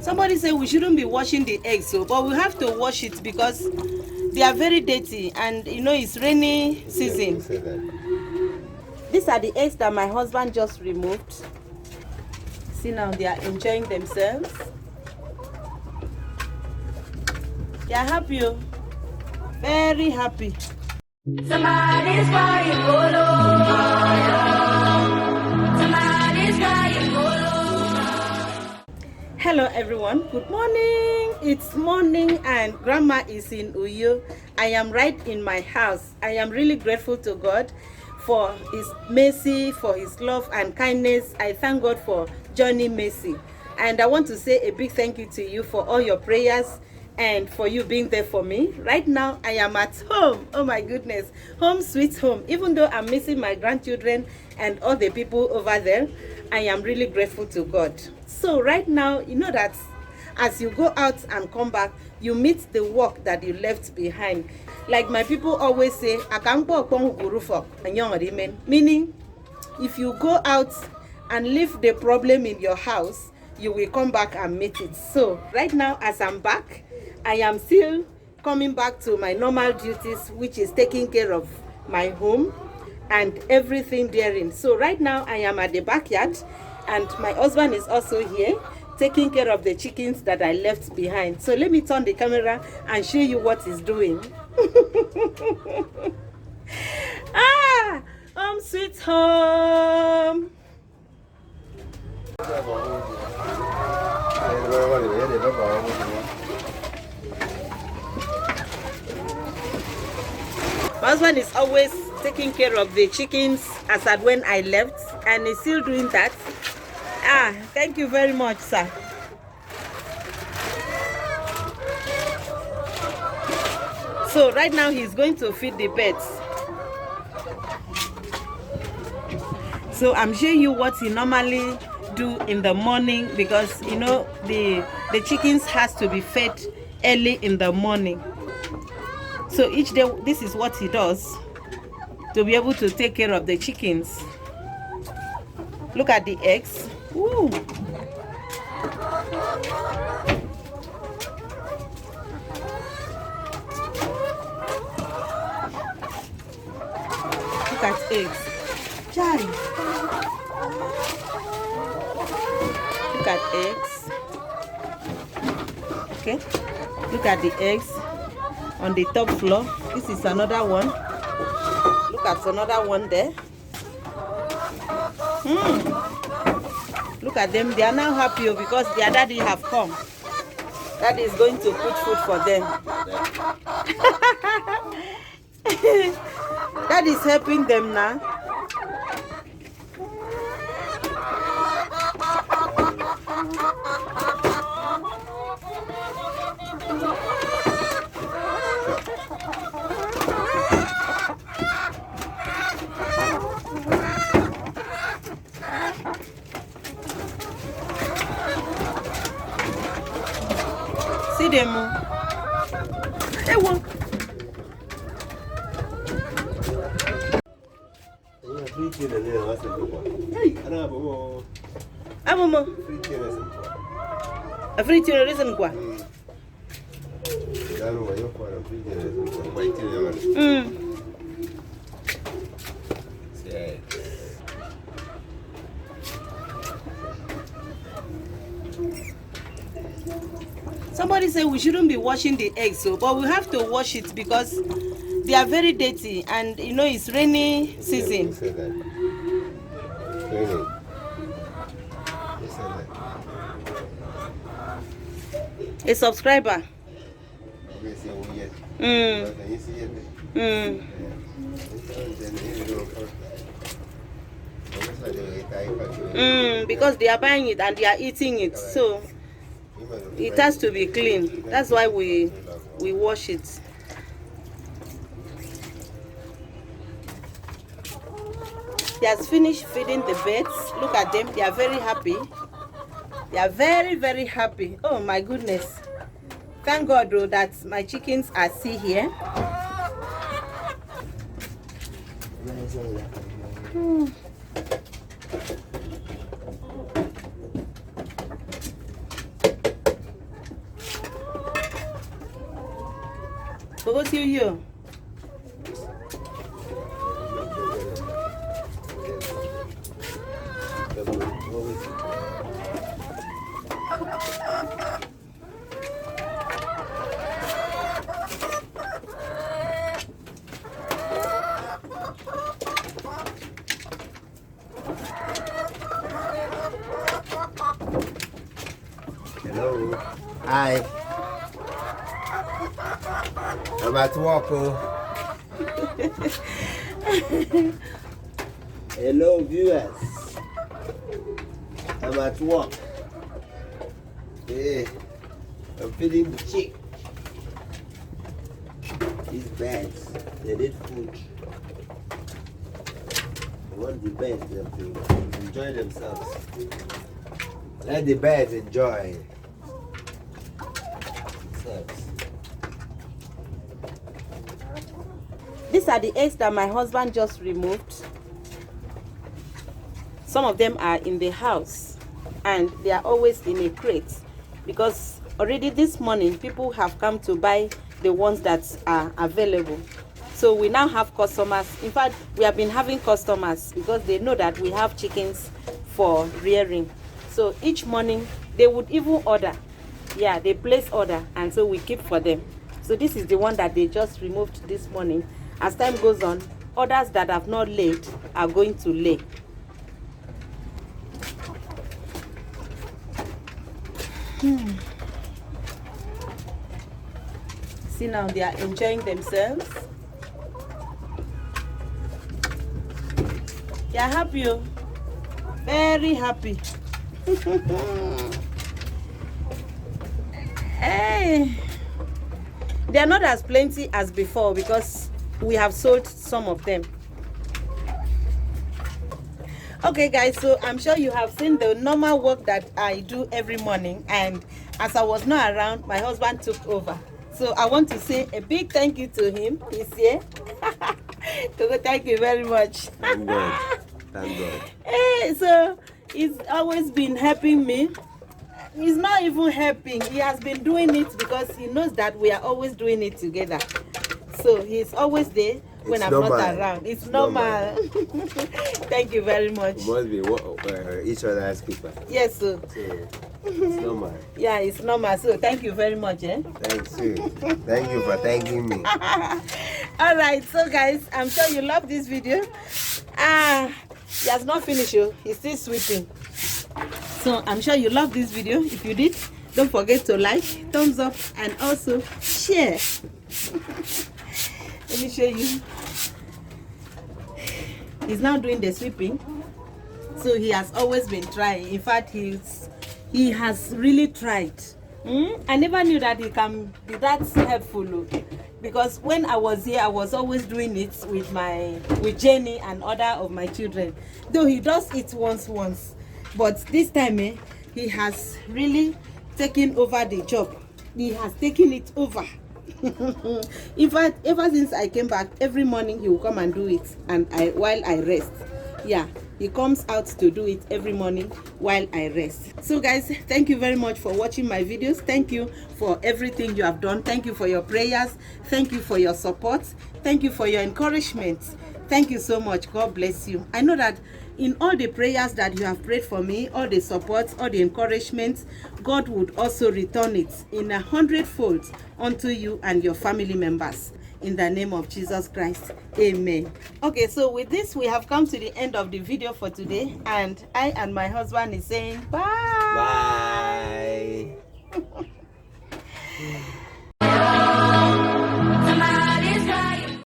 Somebody said we shouldn't be washing the eggs, so but we have to wash it because they are very dirty, and you know it's rainy season. These are the eggs that my husband just removed. See, now they are enjoying themselves. They are happy, oh. Very happy. Somebody's crying, somebody's crying. Hello everyone, good morning. It's morning and grandma is in Uyo. I am right in my house. I am really grateful to God for his mercy, for his love and kindness. I thank God for Johnny Mercy, and I want to say a big thank you to you for all your prayers and for you being there for me. Right now I am at home. Oh my goodness, home sweet home. Even though I'm missing my grandchildren and all the people over there, I am really grateful to God. So right now, you know that as you go out and come back, you meet the work that you left behind. Like my people always say, meaning if you go out and leave the problem in your house, you will come back and meet it. So right now, as I'm back, I am still coming back to my normal duties, which is taking care of my home and everything therein. So right now I am at the backyard, and my husband is also here taking care of the chickens that I left behind. So let me turn the camera and show you what he's doing. Home sweet home. My husband is always taking care of the chickens as at when I left, and he's still doing that. Thank you very much, sir. So right now he's going to feed the pets. So I'm showing you what he normally do in the morning, because you know the chickens has to be fed early in the morning. So each day this is what he does to be able to take care of the chickens. Look at the eggs. Ooh. Look at eggs. Chai. Look at eggs. Okay. Look at the eggs on the top floor. This is another one. Look at another one there. Look at them. They are now happy because their daddy have come. Daddy is going to put food for them. Daddy is helping them now. See them. Hey, one. Somebody said we shouldn't be washing the eggs, so but we have to wash it because they are very dirty, and you know it's rainy season. A subscriber. Because they are buying it and they are eating it, so it has to be clean. That's why we wash it. He has finished feeding the birds. Look at them. They are very happy. They are very, very happy. Oh my goodness. Thank God though that my chickens are still here. what's you? Hello. Hi. I'm at work. Hello, viewers. I'm at work. Hey, I'm feeding the chick. These birds, they need food. I want the birds to enjoy themselves. Let the birds enjoy themselves. These are the eggs that my husband just removed. Some of them are in the house and they are always in a crate because already this morning people have come to buy the ones that are available. So we now have customers. In fact, we have been having customers because they know that we have chickens for rearing. So each morning they would even order. Yeah, they place order and so we keep for them. So this is the one that they just removed this morning. As time goes on, others that have not laid are going to lay. See now they are enjoying themselves. They are happy, oh. Very happy. Hey, they are not as plenty as before because we have sold some of them. Okay guys, so I'm sure you have seen the normal work that I do every morning, and as I was not around, my husband took over. So I want to say a big thank you to him. He's here. Thank you very much. Thank God. Thank God. Hey, so he's always been helping me. He's not even helping. He has been doing it because he knows that we are always doing it together. So he's always there when I'm not around. It's normal. Thank you very much. We must be each other's keeper. Yes, sir. So, it's normal. Yeah, it's normal. So thank you very much. Thanks you. Thank you for thanking me. All right, so guys, I'm sure you love this video. He has not finished. He's still sweeping. So I'm sure you love this video. If you did, don't forget to like, thumbs up, and also share. Let me show you. He's now doing the sweeping. So he has always been trying. In fact, he has really tried. I never knew that he can be that helpful, because when I was here, I was always doing it with Jenny and other of my children. Though he does it once, but this time he has really taken over the job. He has taken it over. In fact, ever since I came back, every morning he will come and do it, and while I rest. Yeah, he comes out to do it every morning while I rest. So guys, thank you very much for watching my videos. Thank you for everything you have done. Thank you for your prayers. Thank you for your support. Thank you for your encouragement. Thank you so much. God bless you. I know that in all the prayers that you have prayed for me, all the support, all the encouragement, God would also return it in 100-fold unto you and your family members. In the name of Jesus Christ. Amen. Okay, so with this, we have come to the end of the video for today. And I and my husband is saying bye. Bye.